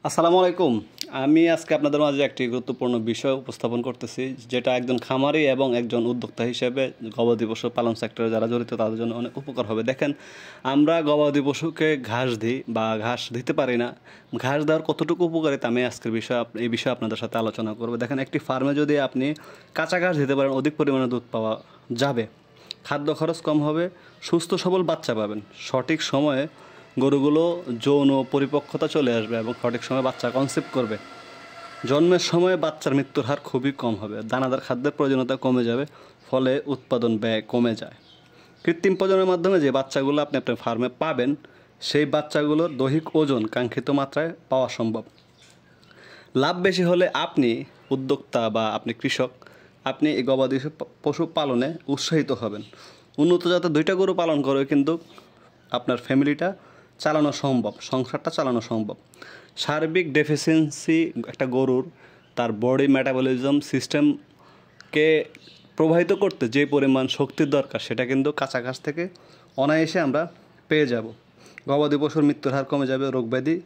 আসসালামু আলাইকুম। আমি আজকে আপনাদের মাঝে একটি গুরুত্বপূর্ণ বিষয় উপস্থাপন করতেছি, যেটা একজন খামারি এবং একজন উদ্যোক্তা হিসেবে গবাদি পশু পালন সেক্টরে যারা জড়িত তাদের জন্য অনেক উপকার হবে। দেখেন, আমরা গবাদি পশুকে ঘাস দিই বা ঘাস দিতে পারি না। ঘাস দেওয়ার কতটুকু উপকারিতা আমি আজকের এই বিষয়ে আপনাদের সাথে আলোচনা করব। দেখেন, একটি ফার্মে যদি আপনি কাঁচা ঘাস দিতে পারেন, অধিক পরিমাণে দুধ পাওয়া যাবে, খাদ্য খরচ কম হবে, সুস্থ সবল বাচ্চা পাবেন, সঠিক সময়ে গরুগুলো যৌন পরিপক্কতা চলে আসবে এবং সঠিক সময় বাচ্চা কনসেপ্ট করবে। জন্মের সময় বাচ্চার মৃত্যুর হার খুবই কম হবে, দানাদার খাদ্যের প্রয়োজনীয়তা কমে যাবে, ফলে উৎপাদন ব্যয় কমে যায়। কৃত্রিম প্রজননের মাধ্যমে যে বাচ্চাগুলো আপনি আপনার ফার্মে পাবেন, সেই বাচ্চাগুলোর দৈহিক ওজন কাঙ্ক্ষিত মাত্রায় পাওয়া সম্ভব। লাভ বেশি হলে আপনি উদ্যোক্তা বা আপনি কৃষক, আপনি এই গবাদি পশু পালনে উৎসাহিত হবেন। উন্নত জাতের 2টা গরু পালন করে কিন্তু আপনার ফ্যামিলিটা চালানো সম্ভব, সংসারটা চালানো সম্ভব। সার্বিক ডেফিসিয়েন্সি একটা গরুর তার বডি মেটাবলিজম সিস্টেমকে প্রভাবিত করতে যে পরিমাণ শক্তির দরকার, সেটা কিন্তু কাঁচা ঘাস থেকে অনায়াসে আমরা পেয়ে যাব। গবাদি পশুর মৃত্যুর হার কমে যাবে, রোগব্যাধি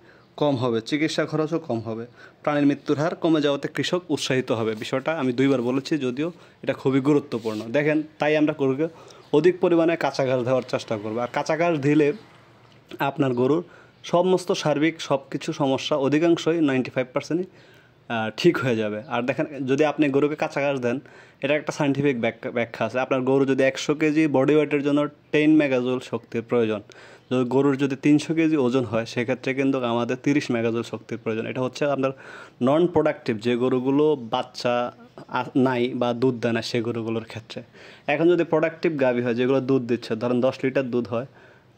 কম হবে, চিকিৎসা খরচও কম হবে, প্রাণীর মৃত্যুর হার কমে যাওয়াতে কৃষক উৎসাহিত হবে। বিষয়টা আমি 2বার বলেছি, যদিও এটা খুবই গুরুত্বপূর্ণ। দেখেন, তাই আমরা গরুকে অধিক পরিমাণে কাঁচা ঘাস দেওয়ার চেষ্টা করবো। আর কাঁচা ঘাস দিলে আপনার গরুর সমস্ত সার্বিক সব কিছু সমস্যা অধিকাংশই 95%ই ঠিক হয়ে যাবে। আর দেখেন, যদি আপনি গরুকে কাঁচা ঘাস দেন, এটা একটা সায়েন্টিফিক ব্যাখ্যা আছে। আপনার গরু যদি 100 কেজি বডি ওয়েটের জন্য 10 মেগাজুল শক্তির প্রয়োজন, যদি গরুর যদি 300 কেজি ওজন হয়, সেক্ষেত্রে কিন্তু আমাদের 30 মেগাজুল শক্তির প্রয়োজন। এটা হচ্ছে আপনার নন প্রোডাক্টিভ যে গরুগুলো বাচ্চা নাই বা দুধ দেয় না, সেই গরুগুলোর ক্ষেত্রে। এখন যদি প্রোডাক্টিভ গাভী হয়, যেগুলো দুধ দিচ্ছে, ধরেন 10 লিটার দুধ হয়,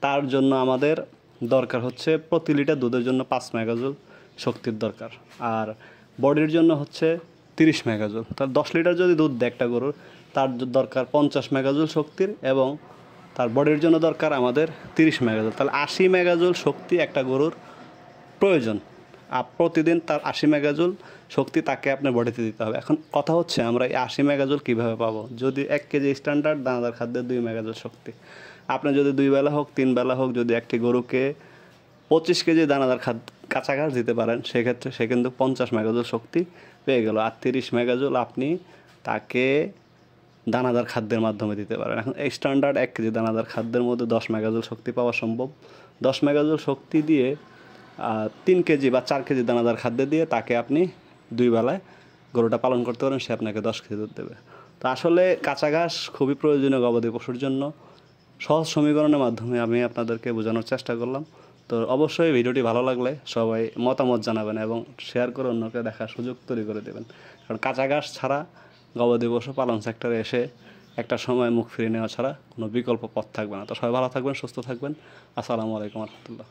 তার জন্য আমাদের দরকার হচ্ছে প্রতি লিটার দুধের জন্য 5 মেগাজুল শক্তির দরকার। আর বডির জন্য হচ্ছে 30 মেগাজুল। তার 10 লিটার যদি দুধ দেয় একটা গরুর, তার দরকার 50 মেগাজুল শক্তির, এবং তার বডির জন্য দরকার আমাদের 30 মেগাজুল। তাহলে 80 মেগাজুল শক্তি একটা গরুর প্রয়োজন। আর প্রতিদিন তার 80 মেগাজুল শক্তি তাকে আপনার বডিতে দিতে হবে। এখন কথা হচ্ছে, আমরা এই 80 মেগাজুল কীভাবে পাবো? যদি 1 কেজি স্ট্যান্ডার্ড দানাদার খাদ্যের 2 মেগাজুল শক্তি, আপনি যদি 2 বেলা হোক 3 বেলা হোক, যদি একটি গরুকে 25 কেজি দানাদার কাঁচা ঘাস দিতে পারেন, সেক্ষেত্রে সে কিন্তু 50 মেগাজুল শক্তি পেয়ে গেল। আর 30 মেগাজুল আপনি তাকে দানাদার খাদ্যের মাধ্যমে দিতে পারেন। এখন এই স্ট্যান্ডার্ড 1 কেজি দানাদার খাদ্যের মধ্যে 10 মেগাজুল শক্তি পাওয়া সম্ভব। 10 মেগাজুল শক্তি দিয়ে 3 কেজি বা 4 কেজি দানাদার খাদ্য দিয়ে তাকে আপনি 2 বেলায় গরুটা পালন করতে পারেন, সে আপনাকে 10 কেজি দুধ দেবে। তো আসলে কাঁচা ঘাস খুবই প্রয়োজনীয় গবাদি পশুর জন্য। সহজ সমীকরণের মাধ্যমে আমি আপনাদেরকে বোঝানোর চেষ্টা করলাম। তো অবশ্যই ভিডিওটি ভালো লাগলে সবাই মতামত জানাবেন এবং শেয়ার করে অন্যকে দেখার সুযোগ তৈরি করে দেবেন। কারণ কাঁচা ঘাস ছাড়া গবাদি পশু পালন সেক্টরে এসে একটা সময় মুখ ফিরিয়ে নেওয়া ছাড়া কোনো বিকল্প পথ থাকবে না। তো সবাই ভালো থাকবেন, সুস্থ থাকবেন। আসসালামু আলাইকুম রহমতুল্লাহ।